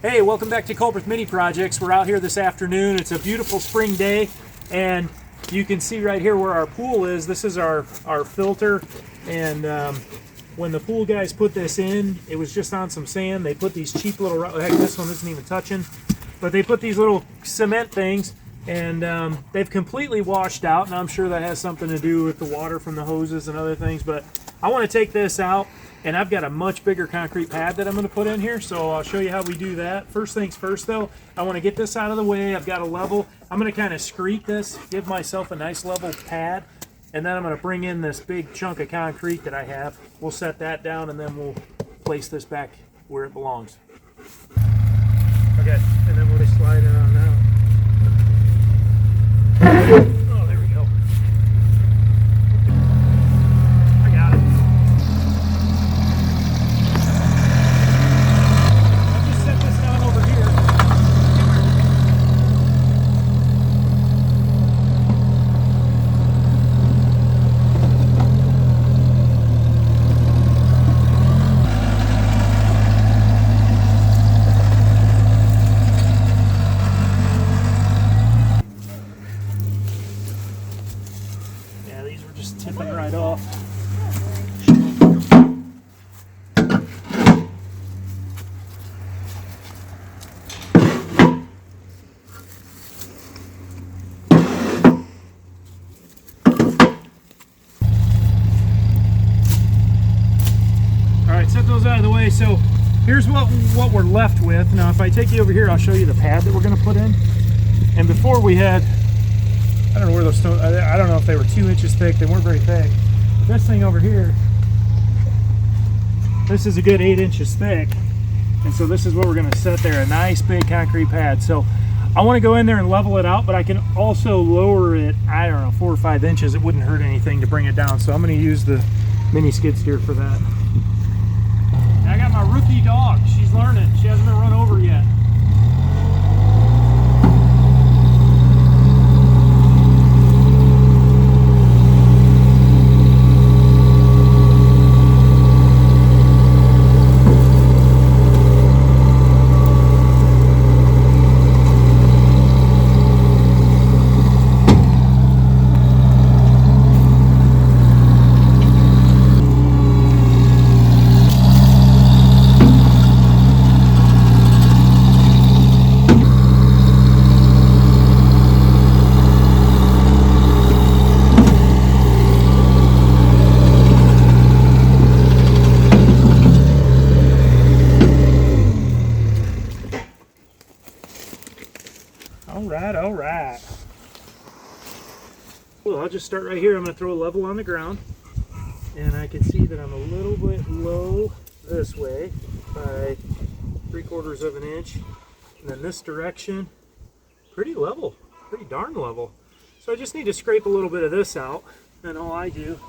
Hey, welcome back to Culberth Mini Projects. We're out here this afternoon. It's a beautiful spring day, and you can see right here where our pool is. This is our filter, and when the pool guys put this in, it was just on some sand. They put these cheap little, heck, this one isn't even touching, but they put these little cement things, and they've completely washed out, and I'm sure that has something to do with the water from the hoses and other things, but I want to take this out. And I've got a much bigger concrete pad that I'm going to put in here, so I'll show you how we do that. First things first, though, I want to get this out of the way. I've got a level. I'm going to kind of screed this, give myself a nice level pad, and then I'm going to bring in this big chunk of concrete that I have. We'll set that down, and then we'll place this back where it belongs. Okay, and then we'll just slide it on out. Oh, there we go. Tipping right off. All right, set those out of the way. So here's what we're left with. Now, if I take you over here, I'll show you the pad that we're going to put in. And before we had, I don't know where those stones, I don't know if they were 2 inches thick. They weren't very thick. But this thing over here, this is a good 8 inches thick. And so this is what we're going to set there, a nice big concrete pad. So I want to go in there and level it out, but I can also lower it, I don't know, 4 or 5 inches. It wouldn't hurt anything to bring it down. So I'm going to use the mini skid steer for that. And I got my rookie dog. She's learning. She hasn't been run over yet. All right. Well, I'll just start right here. I'm going to throw a level on the ground, and I can see that I'm a little bit low this way by 3/4 of an inch, and then this direction, pretty level, pretty darn level. So I just need to scrape a little bit of this out, and all I do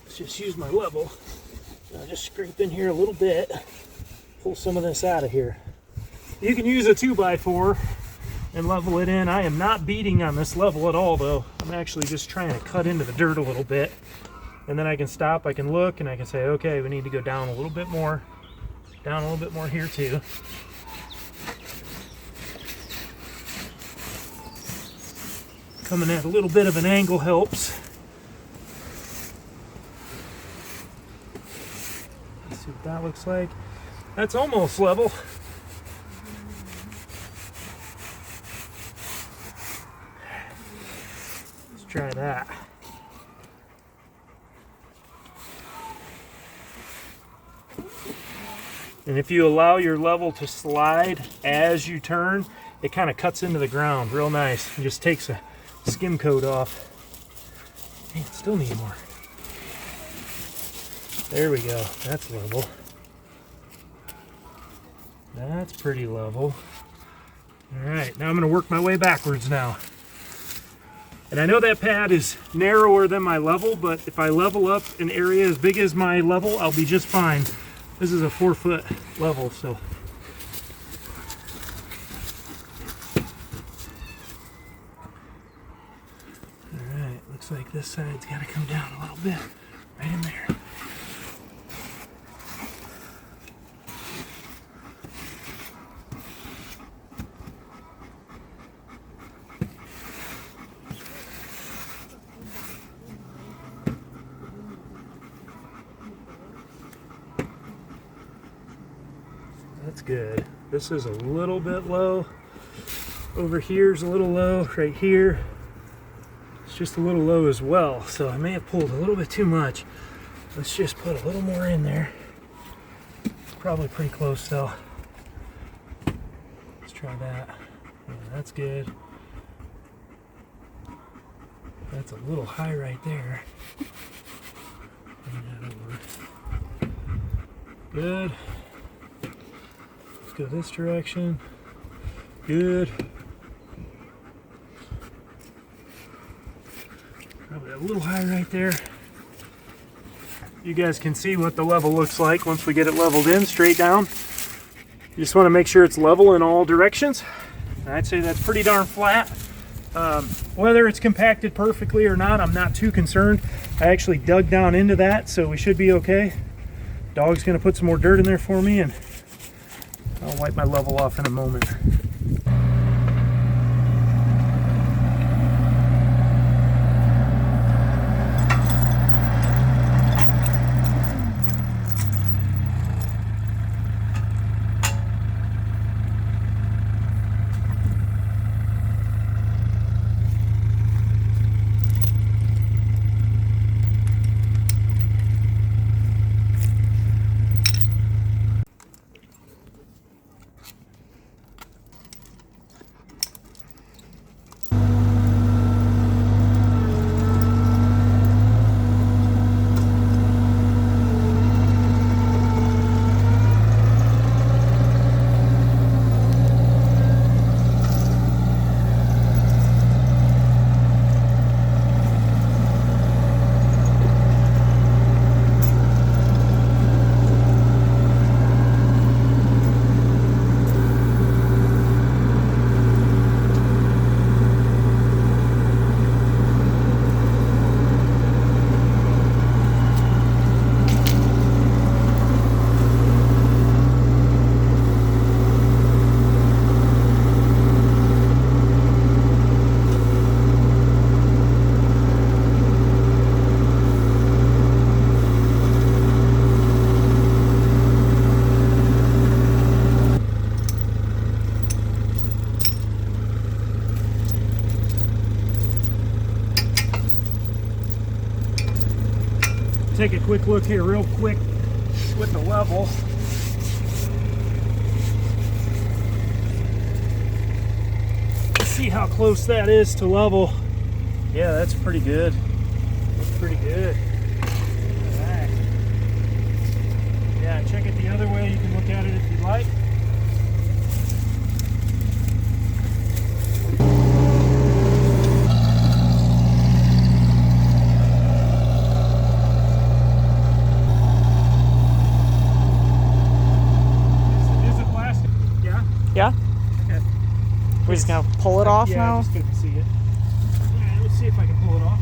is just use my level. I'll just scrape in here a little bit, pull some of this out of here. You can use a 2x4 and level it in. I am not beating on this level at all, though. I'm actually just trying to cut into the dirt a little bit. And then I can stop, I can look, and I can say, okay, we need to go down a little bit more. Down a little bit more here, too. Coming at a little bit of an angle helps. Let's see what that looks like. That's almost level. Try that. And if you allow your level to slide as you turn, it kind of cuts into the ground real nice and just takes a skim coat off. Man, still need more. There we go. That's level. That's pretty level. All right, now I'm going to work my way backwards now. And I know that pad is narrower than my level, but if I level up an area as big as my level, I'll be just fine. This is a 4-foot level, so. All right, looks like this side's got to come down a little bit, right in there. That's good. This is a little bit low. Over here's a little low. Right here, it's just a little low as well. So I may have pulled a little bit too much. Let's just put a little more in there. Probably pretty close though. Let's try that. Yeah, that's good. That's a little high right there. Bring that over. Good. Let's go this direction. Good. Probably a little high right there. You guys can see what the level looks like once we get it leveled in straight down. You just want to make sure it's level in all directions. I'd say that's pretty darn flat. Whether it's compacted perfectly or not, I'm not too concerned. I actually dug down into that, so we should be okay. Dog's gonna put some more dirt in there for me, and I'll wipe my level off in a moment. Take a quick look here real quick with the level. See how close that is to level. Yeah, that's pretty good. That's pretty good. All right. Yeah, check it the other way. You can look at it if you'd like. Yeah? Okay. We're just gonna pull it off now? Yeah, I just couldn't see it. Alright, let's see if I can pull it off.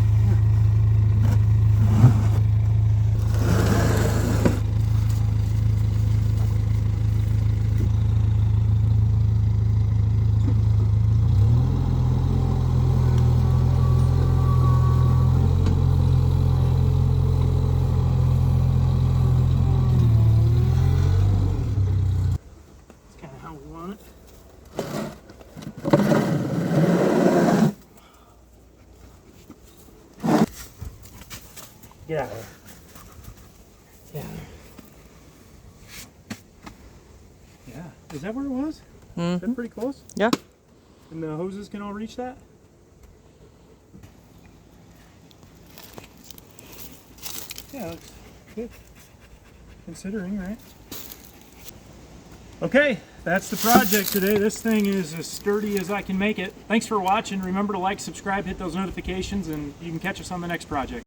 That's kind of how we want it. Get out of there. Get out of there. Yeah. Is that where it was? Is that pretty close? Yeah. And the hoses can all reach that? Yeah, looks good. Considering, right? Okay, that's the project today. This thing is as sturdy as I can make it. Thanks for watching. Remember to like, subscribe, hit those notifications, and you can catch us on the next project.